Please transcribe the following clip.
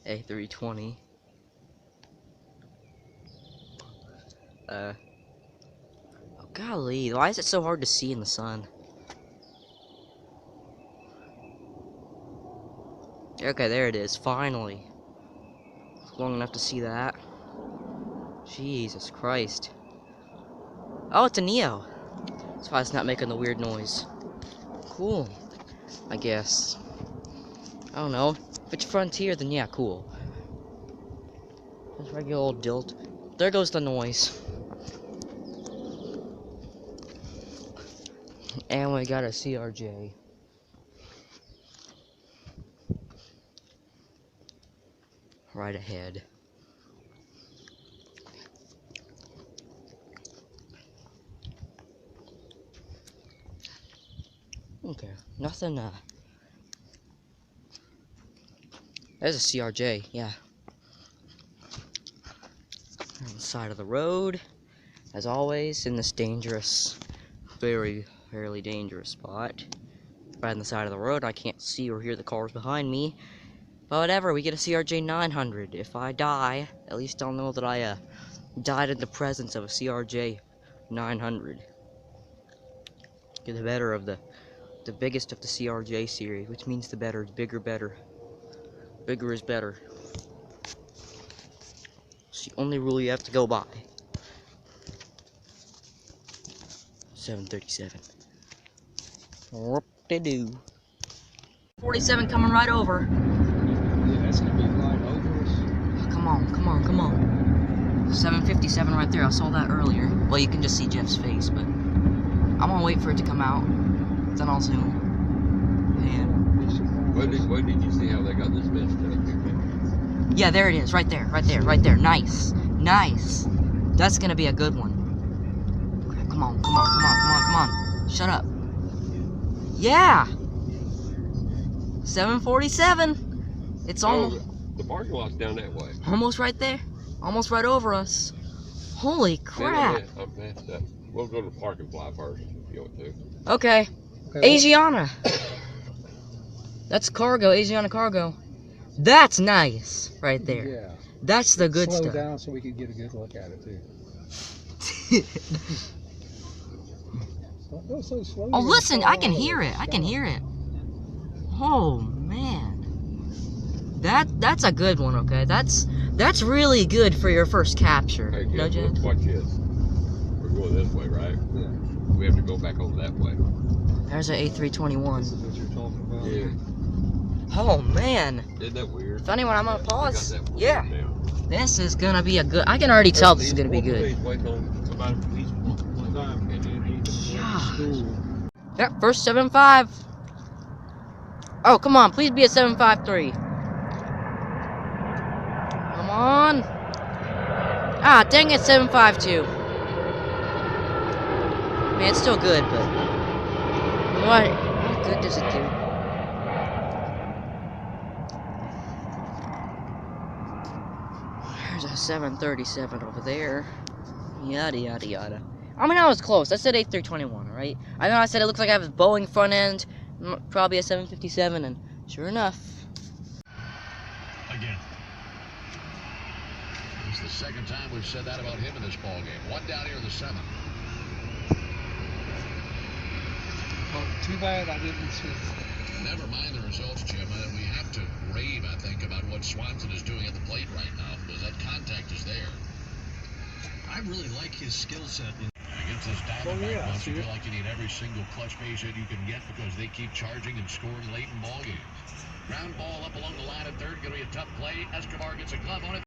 A320. Oh golly, why is it so hard to see in the sun? Okay, there it is, finally. Long enough to see that. Jesus Christ. Oh, it's a Neo. That's why it's not making the weird noise. Cool, I guess. I don't know. If it's Frontier, then yeah, cool. Just regular old Dilt. There goes the noise. And we got a CRJ. Right ahead. Okay, nothing, there's a CRJ, yeah. On the side of the road, as always, in this dangerous, fairly dangerous spot. Right on the side of the road, I can't see or hear the cars behind me. But whatever, we get a CRJ 900. If I die, at least I'll know that I, died in the presence of a CRJ 900. Get the better of the biggest of the CRJ series, which means the better, bigger, better. Bigger is better. It's the only rule you have to go by. 737. Whoop-de-doo. 47 coming right over. Yeah, that's gonna be right over us. Come on, come on, come on. 757 right there. I saw that earlier. Well, you can just see Jeff's face, but I'm gonna wait for it to come out. Then I'll zoom. And Where did you see how they got this messed up? yeah, there it is, right there, right there, right there. Nice, nice. That's gonna be a good one. Okay, come on, come on, come on, come on, come on. Shut up. Yeah. 747. It's almost. The parking lot's down that way. Almost right there. Almost right over us. Holy crap. Man, I'm messed up. We'll go to the park and fly first if you want to. Okay. Asiana. That's cargo, Asiana cargo. That's nice, right there. Yeah. That's the good Slow stuff. down so we can get a good look at it too. Don't go so slow. Oh, listen, I can hear it. I can hear it. Oh man. That's a good one, okay? That's really good for your first capture. Hey, No, Jeff, Jen? watch this. We're going this way, right? Yeah. We have to go back over that way. There's an A321. This is what you're talking about. Yeah. Oh man. Isn't that weird? If anyone, I'm gonna pause. We got that Yeah. now. This is gonna be a good. I can already tell this is gonna be good. He's waiting on somebody to please one time, and then he School. Yep, first 7.5. Oh, come on, please be a 7.53. Come on. Ah, dang it, 7.52. Man, it's still good, but what good does it do? There's a 737 over there. Yada yada yada. I mean, I was close. I said A321, alright? I know I said it looks like I have a Boeing front end, probably a 757, and sure enough. Again. It's the second time we've said that about him in this ball game. One down here in the seventh. Well, too bad I didn't see it. Never mind the results, Jim. We have to rave, I think, about what Swanson is doing at the plate right now, because that contact is there. I really like his skill set. Against this Diamondback bunch, you feel like you need every single clutch base hit you can get because they keep charging and scoring late in ball games. Ground ball up along the line at third, going to be a tough play. Escobar gets a glove on it.